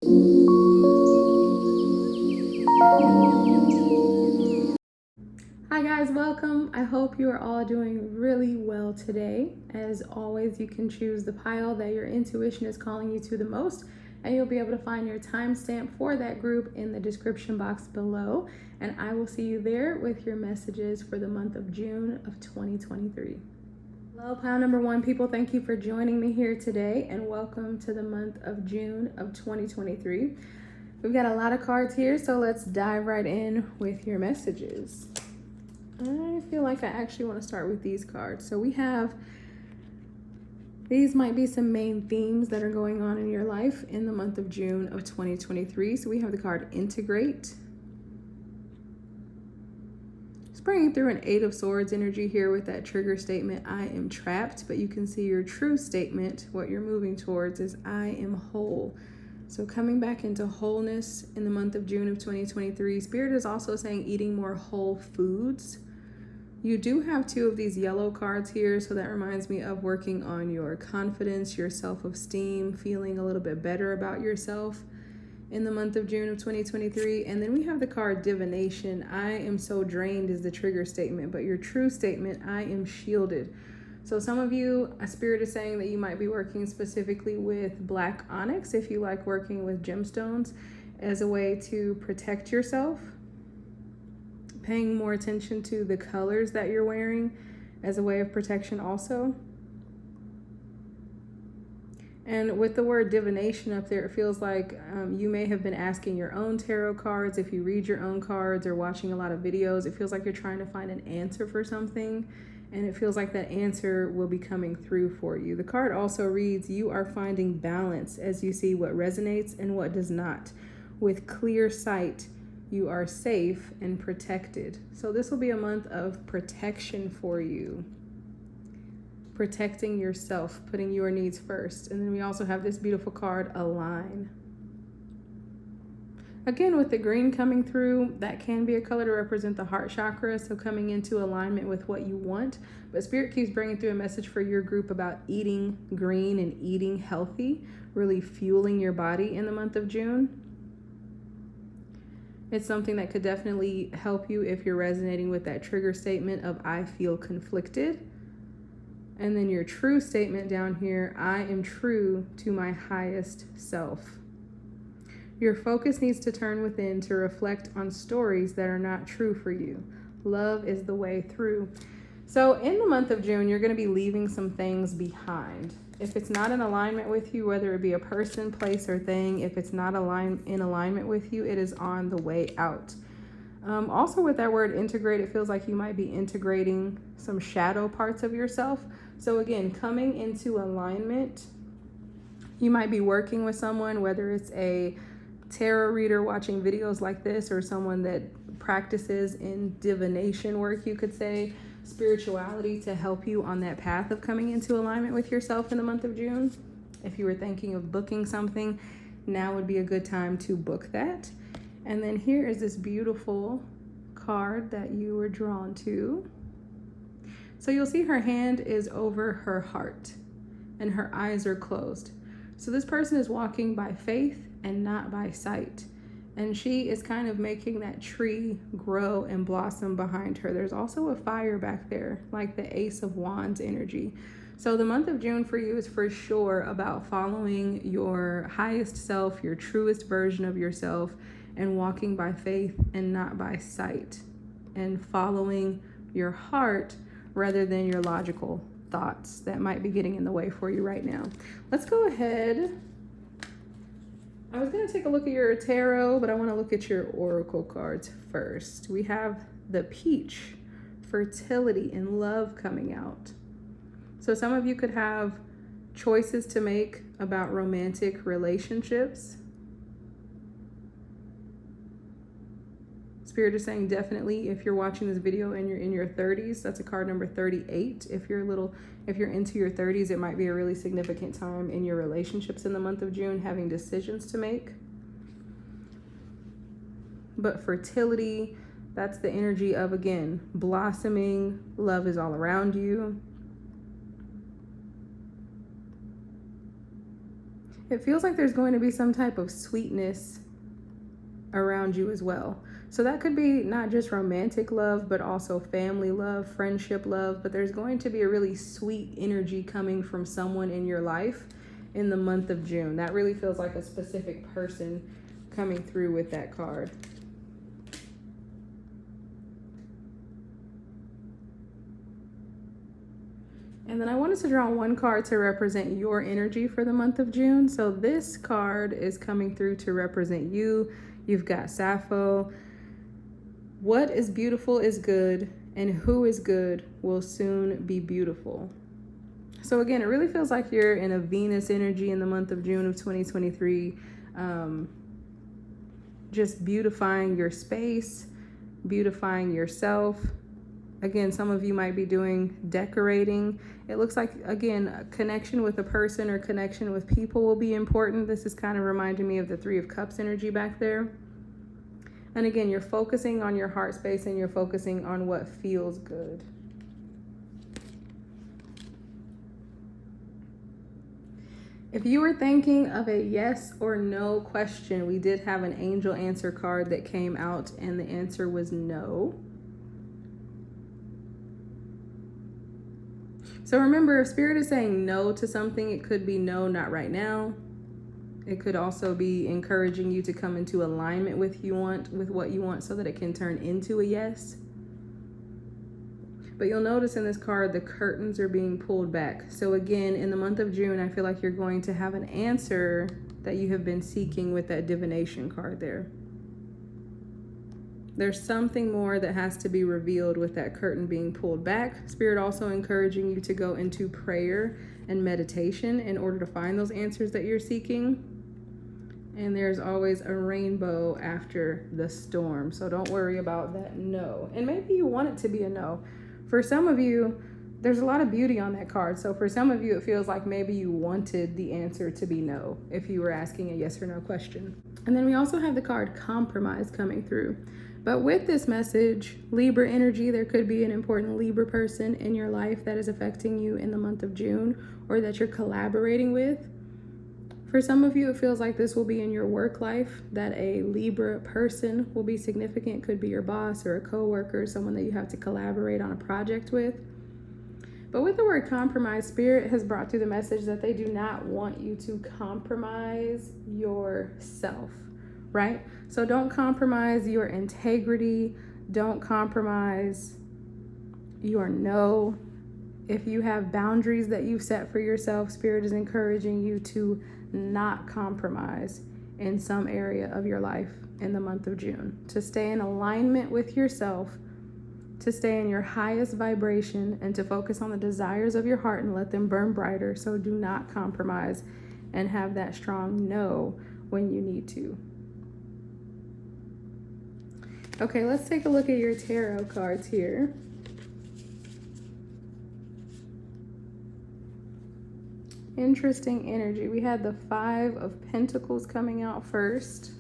Hi guys, welcome. I hope you are all doing really well today. As always, you can choose the pile that your intuition is calling you to the most, and you'll be able to find your timestamp for that group in the description box below. And I will see you there with your messages for the month of June of 2023. Hello, pile number one people. Thank you for joining me here today, and welcome to the month of June of 2023. We've got a lot of cards here, so let's dive right in with your messages. I feel like I actually want to start with these cards. So we have, these might be some main themes that are going on in your life in the month of June of 2023. So we have the card Integrate. It's bringing through an Eight of Swords energy here with that trigger statement, I am trapped. But you can see your true statement, what you're moving towards, is I am whole. So coming back into wholeness in the month of June of 2023. Spirit is also saying eating more whole foods. You do have two of these yellow cards here, so that reminds me of working on your confidence, your self-esteem, feeling a little bit better about yourself in the month of June of 2023. And then we have the card Divination. I am so drained is the trigger statement, but your true statement, I am shielded. So some of you, a spirit is saying that you might be working specifically with black onyx if you like working with gemstones as a way to protect yourself. Paying more attention to the colors that you're wearing as a way of protection also. And with the word divination up there, it feels like you may have been asking your own tarot cards. If you read your own cards or watching a lot of videos, it feels like you're trying to find an answer for something. And it feels like that answer will be coming through for you. The card also reads, you are finding balance as you see what resonates and what does not. With clear sight, you are safe and protected. So this will be a month of protection for you. Protecting yourself, putting your needs first. And then we also have this beautiful card, Align. Again, with the green coming through, that can be a color to represent the heart chakra. So coming into alignment with what you want. But Spirit keeps bringing through a message for your group about eating green and eating healthy, really fueling your body in the month of June. It's something that could definitely help you if you're resonating with that trigger statement of I feel conflicted. And then your true statement down here, I am true to my highest self. Your focus needs to turn within to reflect on stories that are not true for you. Love is the way through. So in the month of June, you're going to be leaving some things behind. If it's not in alignment with you, whether it be a person, place, or thing, if it's not in alignment with you, it is on the way out. Also with that word integrate, it feels like you might be integrating some shadow parts of yourself. So again, coming into alignment, you might be working with someone, whether it's a tarot reader watching videos like this or someone that practices in divination work, you could say, spirituality to help you on that path of coming into alignment with yourself in the month of June. If you were thinking of booking something, now would be a good time to book that. And then here is this beautiful card that you were drawn to. So you'll see her hand is over her heart and her eyes are closed. So this person is walking by faith and not by sight. And she is kind of making that tree grow and blossom behind her. There's also a fire back there, like the Ace of Wands energy. So the month of June for you is for sure about following your highest self, your truest version of yourself, and walking by faith and not by sight, and following your heart rather than your logical thoughts that might be getting in the way for you right now. Let's go ahead. I was going to take a look at your tarot, but I want to look at your oracle cards first. We have the Peach, fertility and love coming out. So some of you could have choices to make about romantic relationships. Spirit is saying definitely if you're watching this video and you're in your 30s, that's a card number 38. If you're into your 30s, it might be a really significant time in your relationships in the month of June, having decisions to make. But fertility, that's the energy of, again, blossoming. Love is all around you. it feels like there's going to be some type of sweetness around you as well. So that could be not just romantic love, but also family love, friendship love. But there's going to be a really sweet energy coming from someone in your life in the month of June. That really feels like a specific person coming through with that card. And then I wanted to draw one card to represent your energy for the month of June. So this card is coming through to represent you. You've got Sappho. What is beautiful is good, and who is good will soon be beautiful. So again, it really feels like you're in a Venus energy in the month of June of 2023. Just beautifying your space, beautifying yourself. Again, some of you might be doing decorating. It looks like, again, a connection with a person or connection with people will be important. This is kind of reminding me of the Three of Cups energy back there. And again, you're focusing on your heart space and you're focusing on what feels good. If you were thinking of a yes or no question, we did have an angel answer card that came out and the answer was no. So remember, if Spirit is saying no to something, it could be no, not right now. It could also be encouraging you to come into alignment with what you want so that it can turn into a yes. But you'll notice in this card, the curtains are being pulled back. So again, in the month of June, I feel like you're going to have an answer that you have been seeking with that divination card there. There's something more that has to be revealed with that curtain being pulled back. Spirit also encouraging you to go into prayer and meditation in order to find those answers that you're seeking. And there's always a rainbow after the storm. So don't worry about that no. And maybe you want it to be a no. For some of you, there's a lot of beauty on that card. So for some of you, it feels like maybe you wanted the answer to be no if you were asking a yes or no question. And then we also have the card compromise coming through. But with this message, Libra energy, there could be an important Libra person in your life that is affecting you in the month of June or that you're collaborating with. For some of you, it feels like this will be in your work life, that a Libra person will be significant. Could be your boss or a coworker, someone that you have to collaborate on a project with. But with the word compromise, Spirit has brought through the message that they do not want you to compromise yourself, right? So don't compromise your integrity. Don't compromise your no. If you have boundaries that you've set for yourself, Spirit is encouraging you to not compromise in some area of your life in the month of June, to stay in alignment with yourself, to stay in your highest vibration, and to focus on the desires of your heart and let them burn brighter. So do not compromise and have that strong no when you need to. Okay, let's take a look at your tarot cards here. Interesting energy. We had the Five of Pentacles coming out first.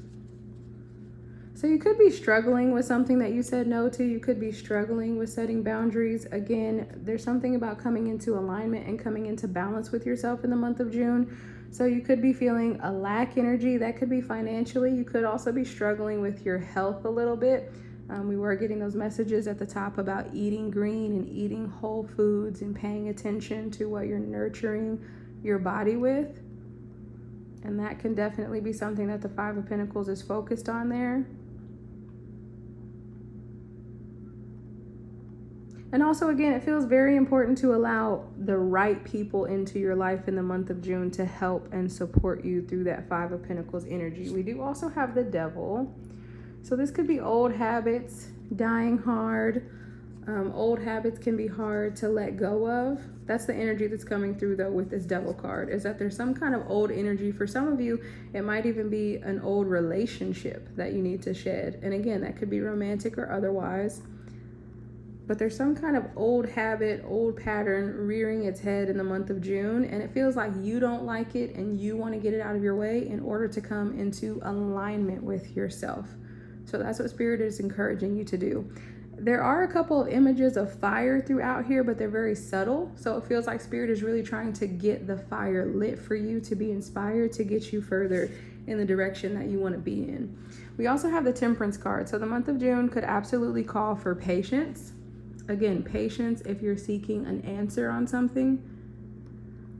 So you could be struggling with something that you said no to. You could be struggling with setting boundaries. Again, there's something about coming into alignment and coming into balance with yourself in the month of June. So you could be feeling a lack energy. That could be financially. You could also be struggling with your health a little bit. We were getting those messages at the top about eating green and eating whole foods and paying attention to what you're nurturing your body with. And that can definitely be something that the Five of Pentacles is focused on there. And also, again, it feels very important to allow the right people into your life in the month of June to help and support you through that Five of Pentacles energy. We do also have the Devil. So this could be old habits, dying hard. Old habits can be hard to let go of. That's the energy that's coming through, though, with this Devil card, is that there's some kind of old energy. For some of you, it might even be an old relationship that you need to shed. And again, that could be romantic or otherwise. But there's some kind of old habit, old pattern rearing its head in the month of June. And it feels like you don't like it and you want to get it out of your way in order to come into alignment with yourself. So that's what Spirit is encouraging you to do. There are a couple of images of fire throughout here, but they're very subtle. So it feels like Spirit is really trying to get the fire lit for you to be inspired to get you further in the direction that you want to be in. We also have the Temperance card. So the month of June could absolutely call for patience. Again, patience if you're seeking an answer on something.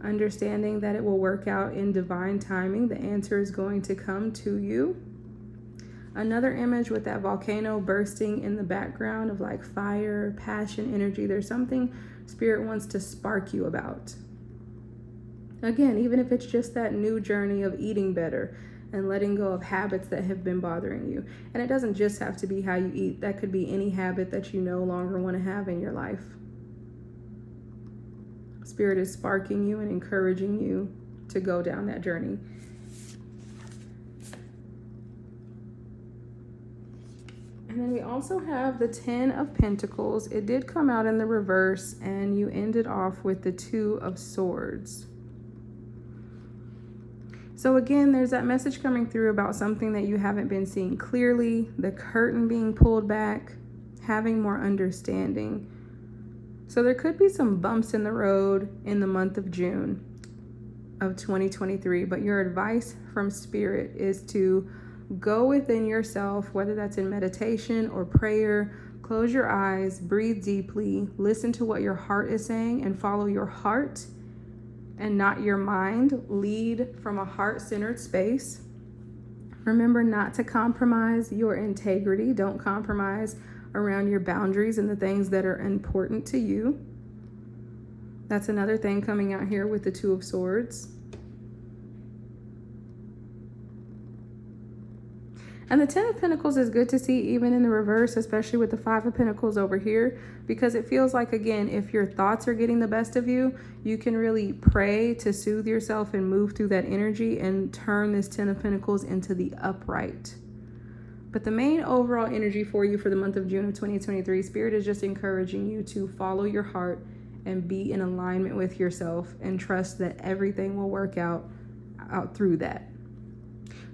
Understanding that it will work out in divine timing. The answer is going to come to you. Another image with that volcano bursting in the background of like fire, passion, energy. There's something Spirit wants to spark you about. Again, even if it's just that new journey of eating better and letting go of habits that have been bothering you. And it doesn't just have to be how you eat. That could be any habit that you no longer want to have in your life. Spirit is sparking you and encouraging you to go down that journey. And then we also have the 10 of Pentacles. It did come out in the reverse, and you ended off with the 2 of Swords. So again, there's that message coming through about something that you haven't been seeing clearly, the curtain being pulled back, having more understanding. So there could be some bumps in the road in the month of June of 2023, but your advice from Spirit is to go within yourself, whether that's in meditation or prayer. Close your eyes, breathe deeply, listen to what your heart is saying, and follow your heart and not your mind. Lead from a heart-centered space. Remember not to compromise your integrity. Don't compromise around your boundaries and the things that are important to you. That's another thing coming out here with the 2 of Swords. And the 10 of Pentacles is good to see even in the reverse, especially with the 5 of Pentacles over here, because it feels like, again, if your thoughts are getting the best of you, you can really pray to soothe yourself and move through that energy and turn this 10 of Pentacles into the upright. But the main overall energy for you for the month of June of 2023, Spirit is just encouraging you to follow your heart and be in alignment with yourself and trust that everything will work out through that.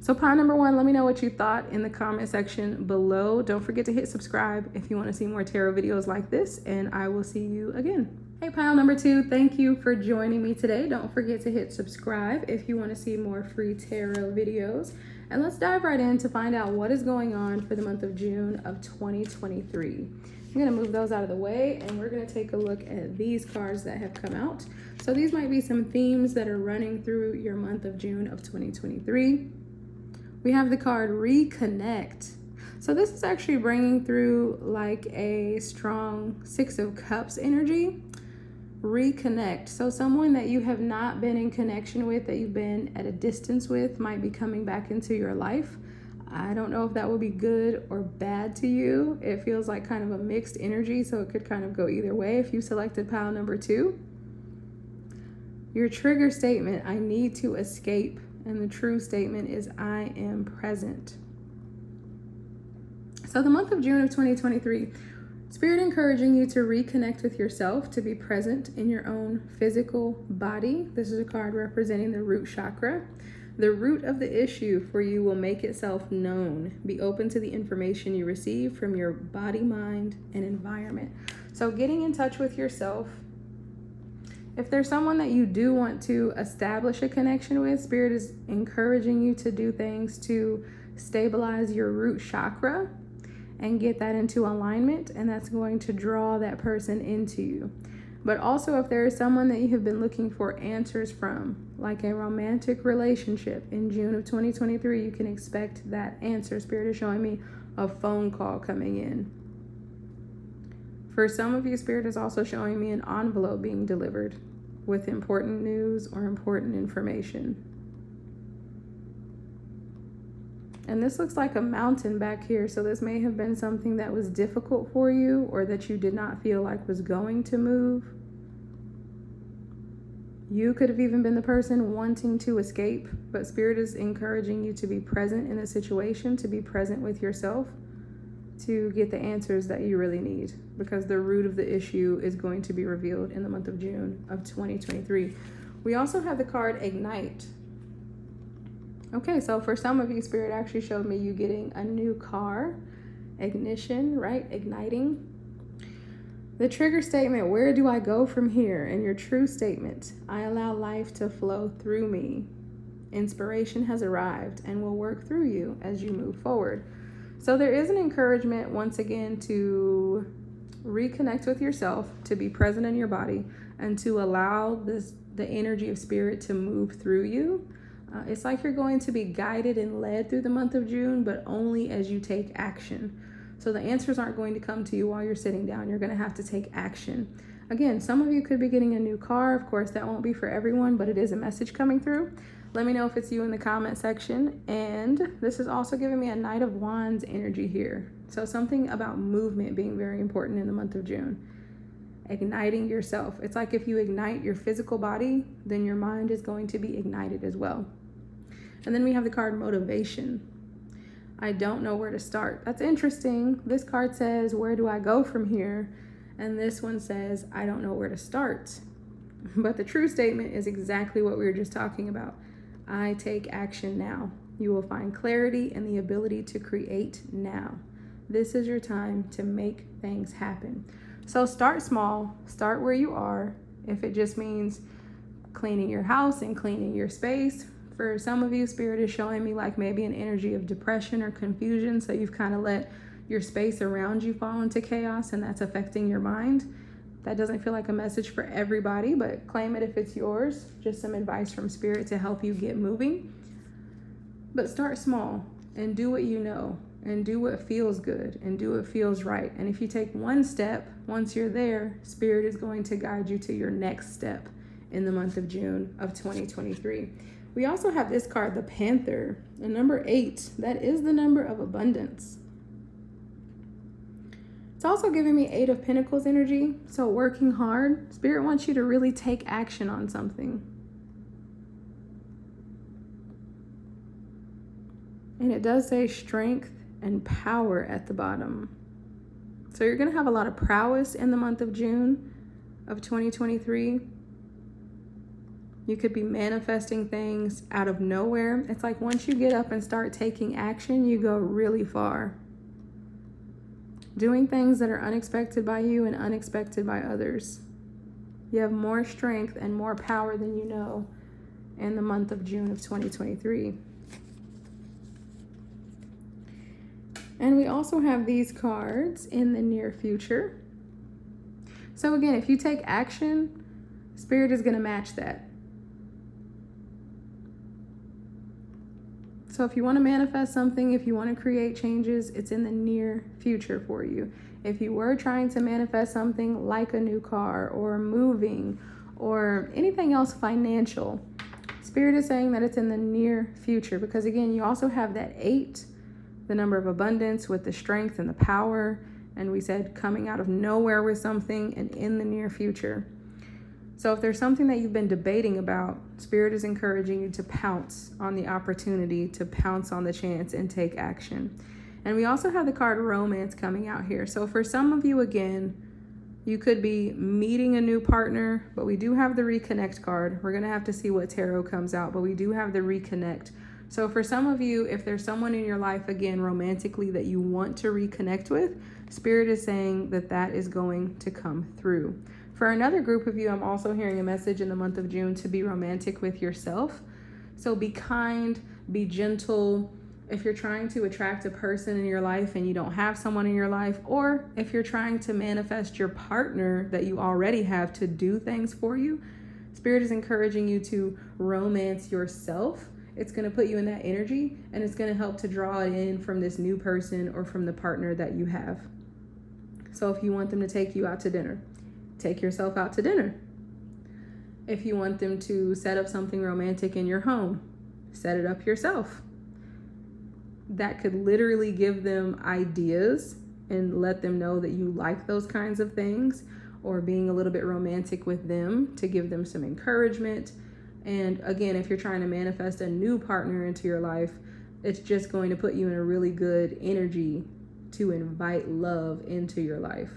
So pile number 1, let me know what you thought in the comment section below. Don't forget to hit subscribe if you want to see more tarot videos like this, and I will see you again. Hey, pile number 2, thank you for joining me today. Don't forget to hit subscribe if you want to see more free tarot videos. And let's dive right in to find out what is going on for the month of June of 2023. I'm going to move those out of the way, and we're going to take a look at these cards that have come out. So these might be some themes that are running through your month of June of 2023. We have the card Reconnect. So this is actually bringing through like a strong 6 of Cups energy. Reconnect. So someone that you have not been in connection with, that you've been at a distance with, might be coming back into your life. I don't know if that will be good or bad to you. It feels like kind of a mixed energy, so it could kind of go either way if you selected pile number 2. Your trigger statement, I need to escape. And the true statement is, I am present. So the month of June of 2023, Spirit encouraging you to reconnect with yourself, to be present in your own physical body. This is a card representing the root chakra. The root of the issue for you will make itself known. Be open to the information you receive from your body, mind, and environment. So getting in touch with yourself. If there's someone that you do want to establish a connection with, Spirit is encouraging you to do things to stabilize your root chakra and get that into alignment, and that's going to draw that person into you. But also, if there is someone that you have been looking for answers from, like a romantic relationship, in June of 2023, you can expect that answer. Spirit is showing me a phone call coming in. For some of you, Spirit is also showing me an envelope being delivered with important news or important information. And this looks like a mountain back here, so this may have been something that was difficult for you or that you did not feel like was going to move. You could have even been the person wanting to escape, but Spirit is encouraging you to be present in the situation, to be present with yourself, to get the answers that you really need, because the root of the issue is going to be revealed in the month of June of 2023. We also have the card Ignite. Okay, so for some of you, Spirit actually showed me you getting a new car. Ignition, right? Igniting. The trigger statement, where do I go from here? And your true statement, I allow life to flow through me. Inspiration has arrived and will work through you as you move forward. So there is an encouragement once again to reconnect with yourself, to be present in your body, and to allow the energy of spirit to move through you. It's like you're going to be guided and led through the month of June, but only as you take action. So the answers aren't going to come to you while you're sitting down. You're going to have to take action. Again, some of you could be getting a new car. Of course, that won't be for everyone, but it is a message coming through. Let me know if it's you in the comment section. And this is also giving me a Knight of Wands energy here. So something about movement being very important in the month of June. Igniting yourself. It's like if you ignite your physical body, then your mind is going to be ignited as well. And then we have the card Motivation. I don't know where to start. That's interesting. This card says, where do I go from here? And this one says, I don't know where to start. But the true statement is exactly what we were just talking about. I take action now. You will find clarity and the ability to create now. This is your time to make things happen. So start small, start where you are. If it just means cleaning your house and cleaning your space. For some of you, Spirit is showing me like maybe an energy of depression or confusion. So you've kind of let your space around you fall into chaos and that's affecting your mind. That doesn't feel like a message for everybody, but claim it if it's yours. Just some advice from Spirit to help you get moving. But start small and do what you know and do what feels good and do what feels right. And if you take one step, once you're there, Spirit is going to guide you to your next step in the month of June of 2023. We also have this card, the Panther, and number 8. That is the number of abundance. It's also giving me 8 of Pentacles energy. So working hard. Spirit wants you to really take action on something. And it does say strength and power at the bottom. So you're going to have a lot of prowess in the month of June of 2023. You could be manifesting things out of nowhere. It's like once you get up and start taking action, you go really far. Doing things that are unexpected by you and unexpected by others. You have more strength and more power than you know in the month of June of 2023. And we also have these cards in the near future. So again, if you take action, Spirit is going to match that. So if you want to manifest something, if you want to create changes, it's in the near future for you. If you were trying to manifest something like a new car or moving or anything else financial, Spirit is saying that it's in the near future because again, you also have that 8, the number of abundance with the strength and the power. And we said coming out of nowhere with something and in the near future. So if there's something that you've been debating about, Spirit is encouraging you to pounce on the opportunity, to pounce on the chance and take action. And we also have the card Romance coming out here. So for some of you, again, you could be meeting a new partner, but we do have the Reconnect card. We're going to have to see what tarot comes out, but we do have the Reconnect. So for some of you, if there's someone in your life, again, romantically that you want to reconnect with, Spirit is saying that that is going to come through. For another group of you, I'm also hearing a message in the month of June to be romantic with yourself. So be kind, be gentle. If you're trying to attract a person in your life and you don't have someone in your life, or if you're trying to manifest your partner that you already have to do things for you, Spirit is encouraging you to romance yourself. It's going to put you in that energy and it's going to help to draw it in from this new person or from the partner that you have. So if you want them to take you out to dinner, take yourself out to dinner. If you want them to set up something romantic in your home, set it up yourself. That could literally give them ideas and let them know that you like those kinds of things, or being a little bit romantic with them to give them some encouragement. And again, if you're trying to manifest a new partner into your life, it's just going to put you in a really good energy to invite love into your life.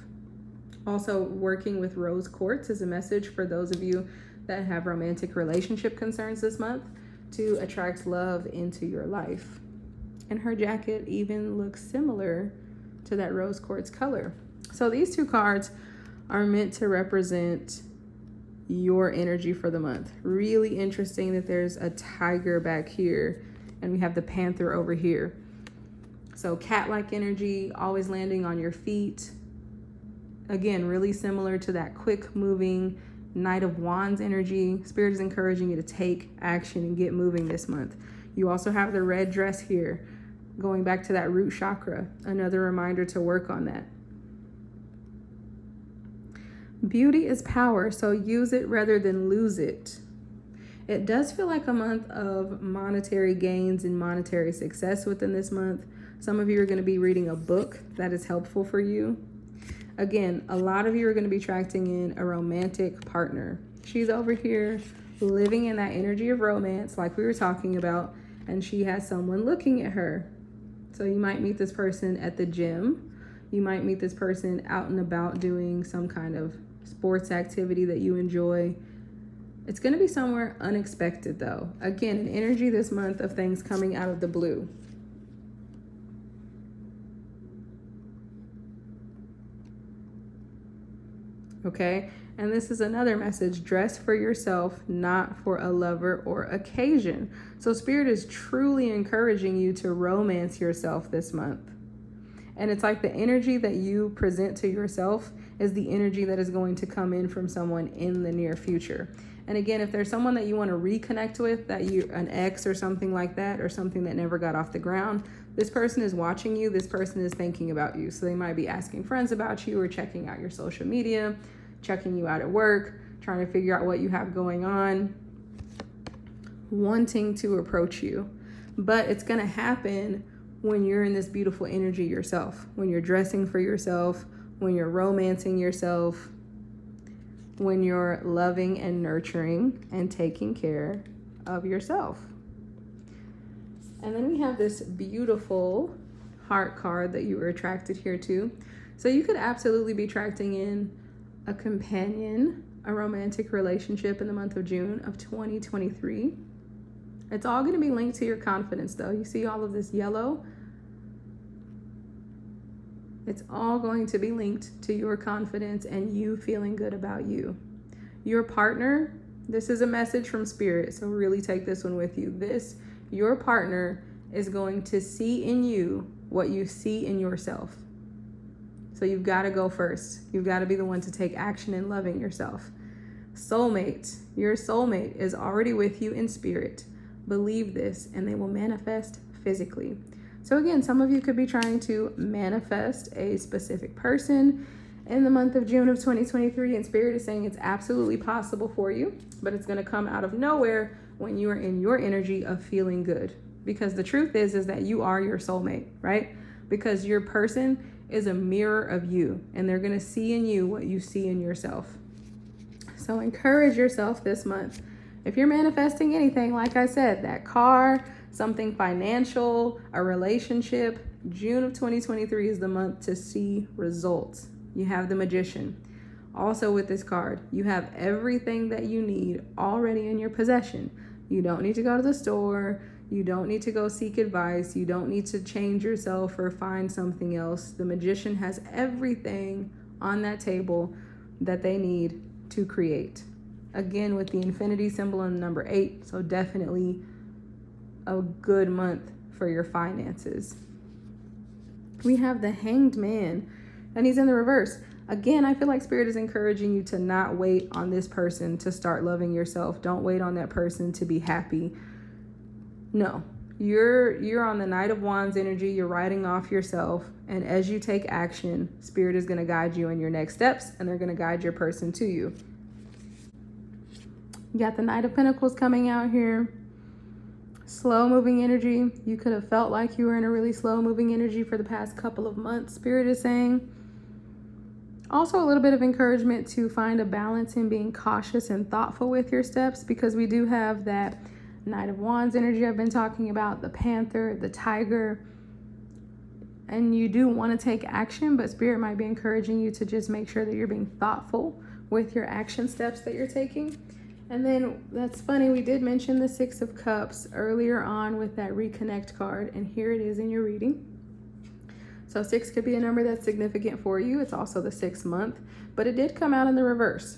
Also, working with rose quartz is a message for those of you that have romantic relationship concerns this month to attract love into your life. And her jacket even looks similar to that rose quartz color. So these two cards are meant to represent your energy for the month. Really interesting that there's a tiger back here and we have the panther over here. So cat-like energy, always landing on your feet. Again, really similar to that quick moving Knight of Wands energy. Spirit is encouraging you to take action and get moving this month. You also have the red dress here, going back to that root chakra. Another reminder to work on that. Beauty is power, so use it rather than lose it. It does feel like a month of monetary gains and monetary success within this month. Some of you are going to be reading a book that is helpful for you. Again, a lot of you are going to be attracting in a romantic partner. She's over here living in that energy of romance like we were talking about, and she has someone looking at her. So you might meet this person at the gym. You might meet this person out and about doing some kind of sports activity that you enjoy. It's going to be somewhere unexpected though. Again, an energy this month of things coming out of the blue. Okay, and this is another message: dress for yourself, not for a lover or occasion. So Spirit is truly encouraging you to romance yourself this month. And it's like the energy that you present to yourself is the energy that is going to come in from someone in the near future. And again, if there's someone that you want to reconnect with, that you, an ex or something like that, or something that never got off the ground, this person is watching you, this person is thinking about you. So they might be asking friends about you or checking out your social media, checking you out at work, trying to figure out what you have going on, wanting to approach you. But it's going to happen when you're in this beautiful energy yourself, when you're dressing for yourself, when you're romancing yourself, when you're loving and nurturing and taking care of yourself. And then we have this beautiful heart card that you were attracted here to. So you could absolutely be attracting in a companion, a romantic relationship in the month of June of 2023. It's all going to be linked to your confidence though. You see all of this yellow? It's all going to be linked to your confidence and you feeling good about you. Your partner, this is a message from Spirit, so really take this one with you. Your partner is going to see in you what you see in yourself. So you've got to go first. You've got to be the one to take action in loving yourself. Soulmate, your soulmate is already with you in spirit. Believe this and they will manifest physically. So again, some of you could be trying to manifest a specific person in the month of June of 2023, and Spirit is saying it's absolutely possible for you, but it's going to come out of nowhere when you are in your energy of feeling good. Because the truth is that you are your soulmate, right? Because your person is a mirror of you, and they're going to see in you what you see in yourself. So encourage yourself this month. If you're manifesting anything, like I said, that car, something financial, a relationship, June of 2023 is the month to see results. You have the Magician. Also with this card, you have everything that you need already in your possession. You don't need to go to the store. You don't need to go seek advice. You don't need to change yourself or find something else. The Magician has everything on that table that they need to create. Again, with the infinity symbol and number 8, so definitely a good month for your finances. We have the Hanged Man, and he's in the reverse. Again, I feel like Spirit is encouraging you to not wait on this person to start loving yourself. Don't wait on that person to be happy. No, you're on the Knight of Wands energy. You're writing off yourself, and as you take action, Spirit is going to guide you in your next steps, and they're going to guide your person to you. You got the Knight of Pentacles coming out here. Slow moving energy. You could have felt like you were in a really slow moving energy for the past couple of months, Spirit is saying. Also a little bit of encouragement to find a balance in being cautious and thoughtful with your steps, because we do have that Knight of Wands energy I've been talking about, the Panther, the Tiger, and you do want to take action, but Spirit might be encouraging you to just make sure that you're being thoughtful with your action steps that you're taking. And then that's funny, we did mention the 6 of Cups earlier on with that reconnect card, and here it is in your reading. So 6 could be a number that's significant for you. It's also the 6th month, but it did come out in the reverse.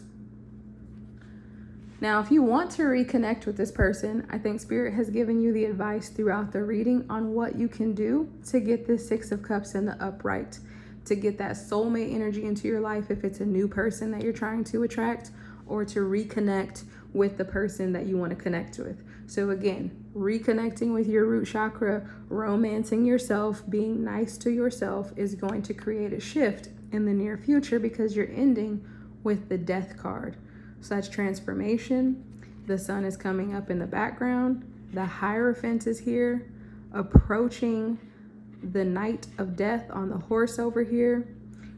Now, if you want to reconnect with this person, I think Spirit has given you the advice throughout the reading on what you can do to get this 6 of Cups in the upright, to get that soulmate energy into your life if it's a new person that you're trying to attract, or to reconnect with the person that you want to connect with. So again, reconnecting with your root chakra, romancing yourself, being nice to yourself is going to create a shift in the near future because you're ending with the Death card. So that's transformation. The sun is coming up in the background. The Hierophant is here, approaching the Knight of Death on the horse over here.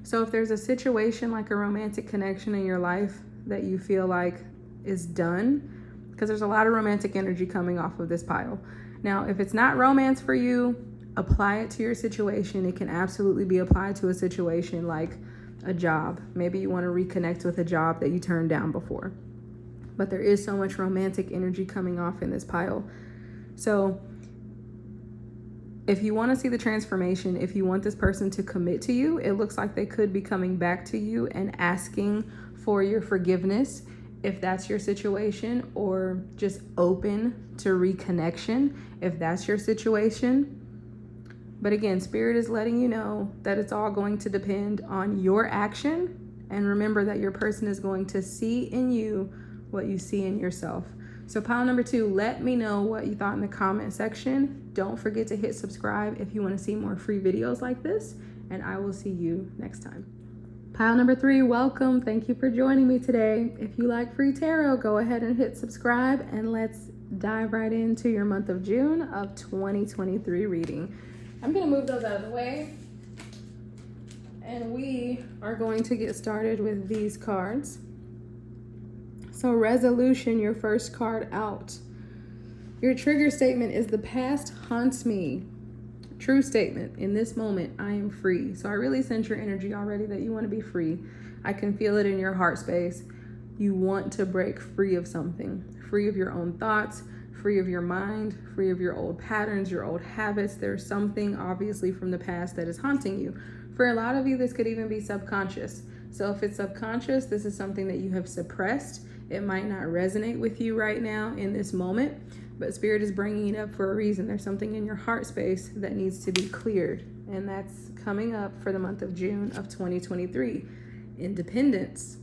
So if there's a situation like a romantic connection in your life that you feel like is done, because there's a lot of romantic energy coming off of this pile. Now, if it's not romance for you, apply it to your situation. It can absolutely be applied to a situation like a job. Maybe you want to reconnect with a job that you turned down before. But there is so much romantic energy coming off in this pile. So if you want to see the transformation, if you want this person to commit to you, it looks like they could be coming back to you and asking for your forgiveness, if that's your situation, or just open to reconnection, if that's your situation. But again, Spirit is letting you know that it's all going to depend on your action. And remember that your person is going to see in you what you see in yourself. So pile number 2, let me know what you thought in the comment section. Don't forget to hit subscribe if you want to see more free videos like this. And I will see you next time. Pile number 3, welcome. Thank you for joining me today. If you like free tarot, go ahead and hit subscribe and let's dive right into your month of June of 2023 reading. I'm going to move those out of the way and we are going to get started with these cards. So resolution, your first card out. Your trigger statement is the past haunts me. True statement, in this moment, I am free. So I really sense your energy already that you want to be free. I can feel it in your heart space. You want to break free of something, free of your own thoughts, free of your mind, free of your old patterns, your old habits. There's something obviously from the past that is haunting you. For a lot of you, this could even be subconscious. So if it's subconscious, this is something that you have suppressed. It might not resonate with you right now in this moment, but Spirit is bringing it up for a reason. There's something in your heart space that needs to be cleared, and that's coming up for the month of June of 2023. Independence.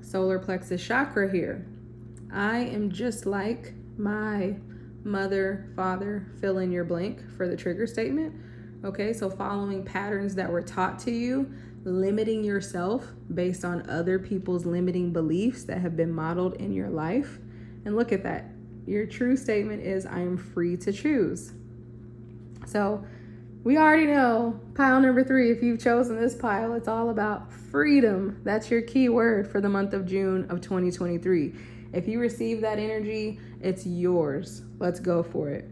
Solar plexus chakra here. I am just like my mother, father, fill in your blank for the trigger statement. Okay, so following patterns that were taught to you, limiting yourself based on other people's limiting beliefs that have been modeled in your life. And look at that. Your true statement is, I am free to choose. So we already know pile number 3, if you've chosen this pile, it's all about freedom. That's your key word for the month of June of 2023. If you receive that energy, it's yours. Let's go for it.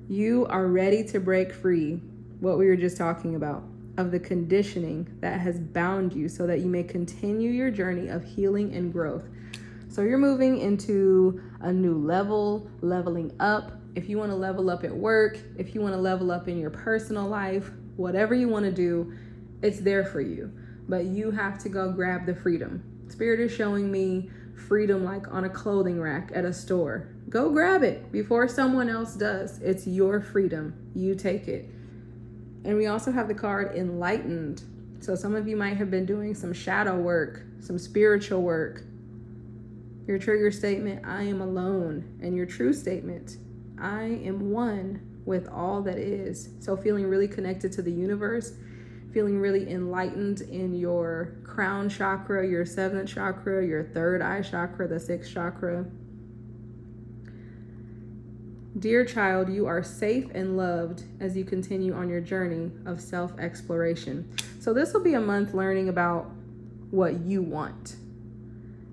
You are ready to break free, what we were just talking about, of the conditioning that has bound you so that you may continue your journey of healing and growth. So you're moving into a new level, leveling up. If you want to level up at work, if you want to level up in your personal life, whatever you want to do, it's there for you. But you have to go grab the freedom. Spirit is showing me freedom like on a clothing rack at a store. Go grab it before someone else does. It's your freedom. You take it. And we also have the card enlightened. So some of you might have been doing some shadow work, some spiritual work. Your trigger statement, I am alone. And your true statement, I am one with all that is. So feeling really connected to the universe, feeling really enlightened in your crown chakra, your 7th chakra, your 3rd eye chakra, the 6th chakra. Dear child, you are safe and loved as you continue on your journey of self-exploration. So this will be a month learning about what you want.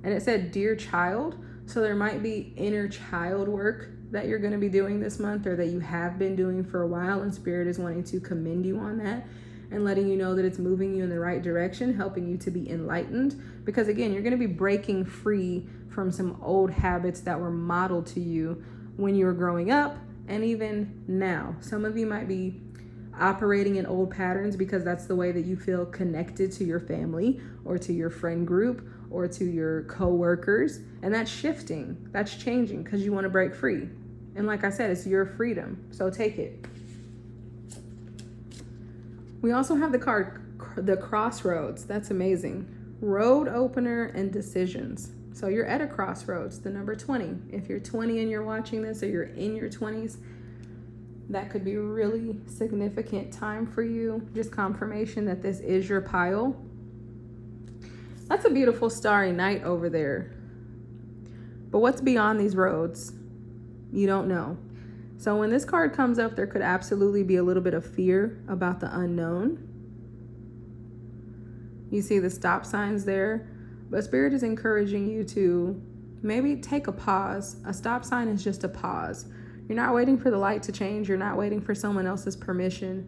And it said, dear child, so there might be inner child work that you're going to be doing this month, or that you have been doing for a while, and Spirit is wanting to commend you on that and letting you know that it's moving you in the right direction, helping you to be enlightened. Because again, you're going to be breaking free from some old habits that were modeled to you when you were growing up, and even now. Some of you might be operating in old patterns because that's the way that you feel connected to your family or to your friend group or to your co-workers. And that's shifting, that's changing because you want to break free. And like I said, it's your freedom, so take it. We also have the card, the crossroads. That's amazing. Road opener and decisions. So you're at a crossroads, the number 20. If you're 20 and you're watching this, or you're in your 20s, that could be a really significant time for you. Just confirmation that this is your pile. That's a beautiful starry night over there. But what's beyond these roads? You don't know. So when this card comes up, there could absolutely be a little bit of fear about the unknown. You see the stop signs there, but Spirit is encouraging you to maybe take a pause. A stop sign is just a pause. You're not waiting for the light to change. You're not waiting for someone else's permission,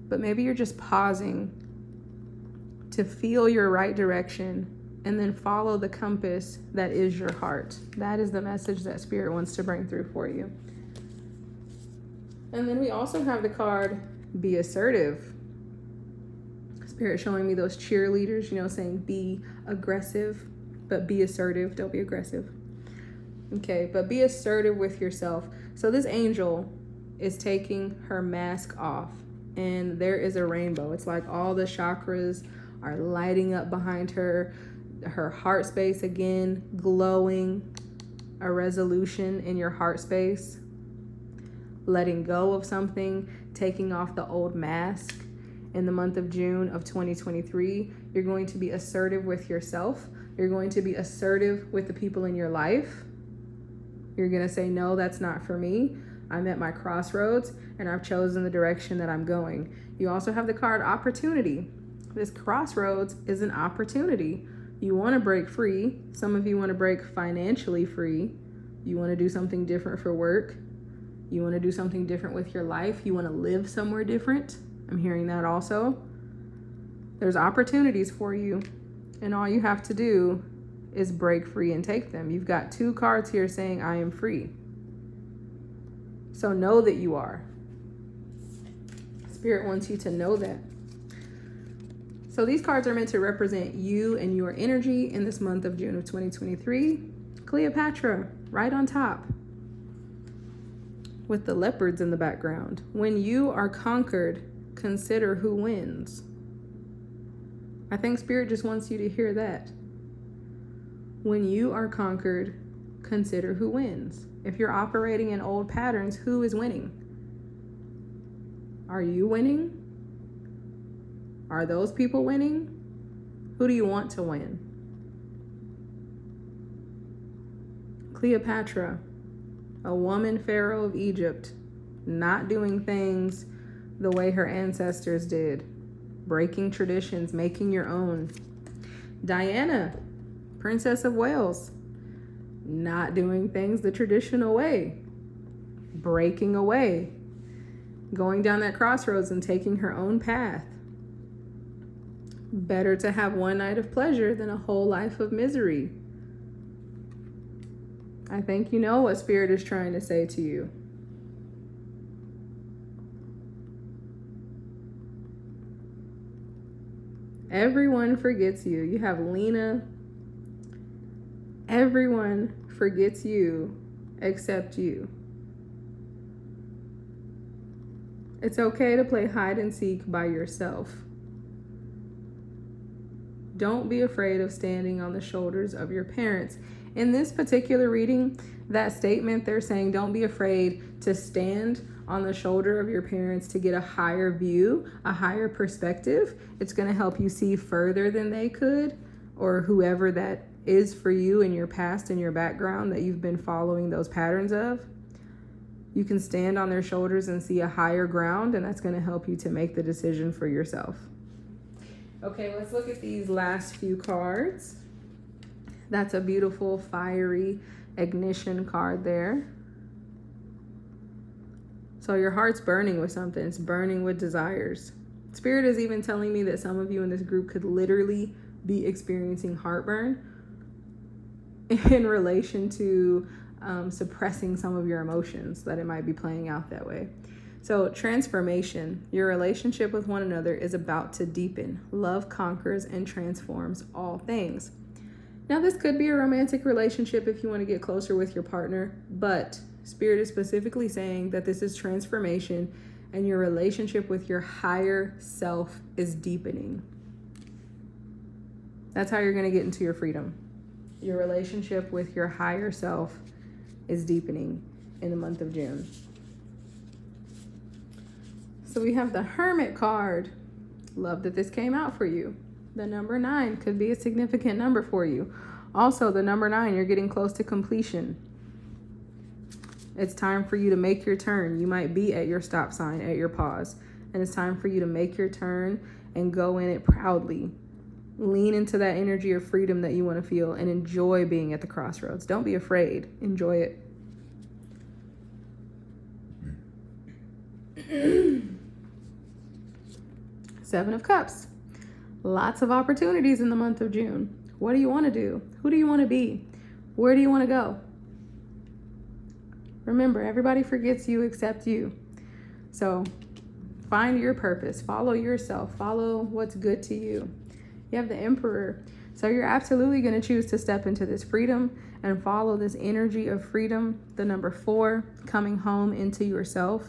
but maybe you're just pausing to feel your right direction and then follow the compass that is your heart. That is the message that Spirit wants to bring through for you. And then we also have the card, be assertive. Spirit showing me those cheerleaders, saying be aggressive, but be assertive. Don't be aggressive. Okay, but be assertive with yourself. So this angel is taking her mask off, and there is a rainbow. It's like all the chakras are lighting up behind her. Her heart space again glowing. A resolution in your heart space. Letting go of something, taking off the old mask. In the month of June of 2023, you're going to be assertive with yourself. You're going to be assertive with the people in your life. You're going to say, no, that's not for me. I'm at my crossroads and I've chosen the direction that I'm going. You also have the card opportunity. This crossroads is an opportunity. You want to break free. Some of you want to break financially free. You want to do something different for work. You want to do something different with your life. You want to live somewhere different. I'm hearing that also. There's opportunities for you, and all you have to do is break free and take them. You've got 2 cards here saying, I am free. So know that you are. Spirit wants you to know that. So these cards are meant to represent you and your energy in this month of June of 2023. Cleopatra, right on top, with the leopards in the background. When you are conquered, consider who wins. I think Spirit just wants you to hear that. When you are conquered, consider who wins. If you're operating in old patterns, who is winning? Are you winning? Are those people winning? Who do you want to win? Cleopatra, a woman pharaoh of Egypt, not doing things the way her ancestors did, breaking traditions, making your own. Diana, Princess of Wales, not doing things the traditional way, breaking away, going down that crossroads and taking her own path. Better to have one night of pleasure than a whole life of misery. I think you know what Spirit is trying to say to you. Everyone forgets you. You have Lena. Everyone forgets you except you. It's okay to play hide and seek by yourself. Don't be afraid of standing on the shoulders of your parents. In this particular reading, that statement, they're saying don't be afraid to stand on the shoulder of your parents to get a higher view, a higher perspective. It's going to help you see further than they could, or whoever that is for you in your past and your background that you've been following those patterns of. You can stand on their shoulders and see a higher ground, and that's going to help you to make the decision for yourself. Okay, let's look at these last few cards. That's a beautiful fiery ignition card there. So your heart's burning with something. It's burning with desires. Spirit is even telling me that some of you in this group could literally be experiencing heartburn in relation to suppressing some of your emotions, that it might be playing out that way. So transformation, your relationship with one another is about to deepen. Love conquers and transforms all things. Now, this could be a romantic relationship if you want to get closer with your partner, but Spirit is specifically saying that this is transformation and your relationship with your higher self is deepening. That's how you're going to get into your freedom. Your relationship with your higher self is deepening in the month of June. So we have the Hermit card. Love that this came out for you. The number 9 could be a significant number for you. Also, the number 9, you're getting close to completion. It's time for you to make your turn. You might be at your stop sign, at your pause, and it's time for you to make your turn and go in it proudly. Lean into that energy of freedom that you want to feel and enjoy being at the crossroads. Don't be afraid. Enjoy it. Seven of Cups. Lots of opportunities in the month of June. What do you want to do? Who do you want to be? Where do you want to go? Remember, everybody forgets you except you. So find your purpose. Follow yourself. Follow what's good to you. You have the Emperor. So you're absolutely going to choose to step into this freedom and follow this energy of freedom. The number 4, coming home into yourself.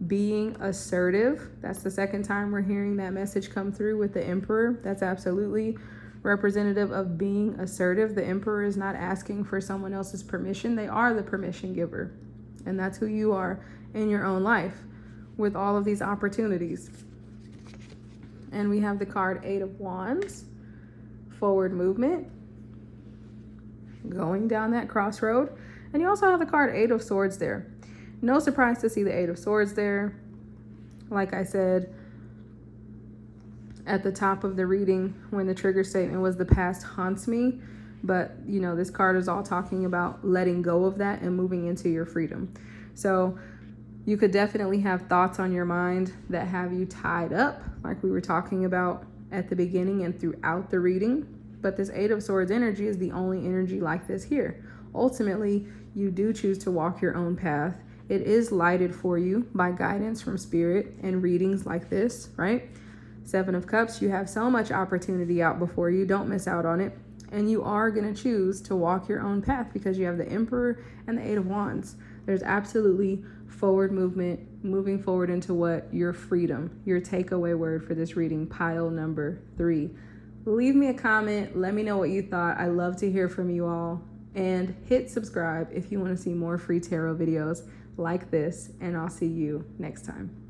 Being assertive. That's the second time we're hearing that message come through with the Emperor. That's absolutely representative of being assertive. The Emperor is not asking for someone else's permission. They are the permission giver. And that's who you are in your own life with all of these opportunities. And we have the card 8 of Wands. Forward movement. Going down that crossroad. And you also have the card 8 of Swords there. No surprise to see the 8 of Swords there. Like I said at the top of the reading, when the trigger statement was the past haunts me. But, you know, this card is all talking about letting go of that and moving into your freedom. So you could definitely have thoughts on your mind that have you tied up, like we were talking about at the beginning and throughout the reading. But this 8 of Swords energy is the only energy like this here. Ultimately, you do choose to walk your own path. It is lighted for you by guidance from Spirit and readings like this, right? 7 of Cups, you have so much opportunity out before you. Don't miss out on it. And you are going to choose to walk your own path because you have the Emperor and the 8 of Wands. There's absolutely forward movement, moving forward into what? Your freedom. Your takeaway word for this reading, pile number 3. Leave me a comment. Let me know what you thought. I love to hear from you all. And hit subscribe if you want to see more free tarot videos like this, and I'll see you next time.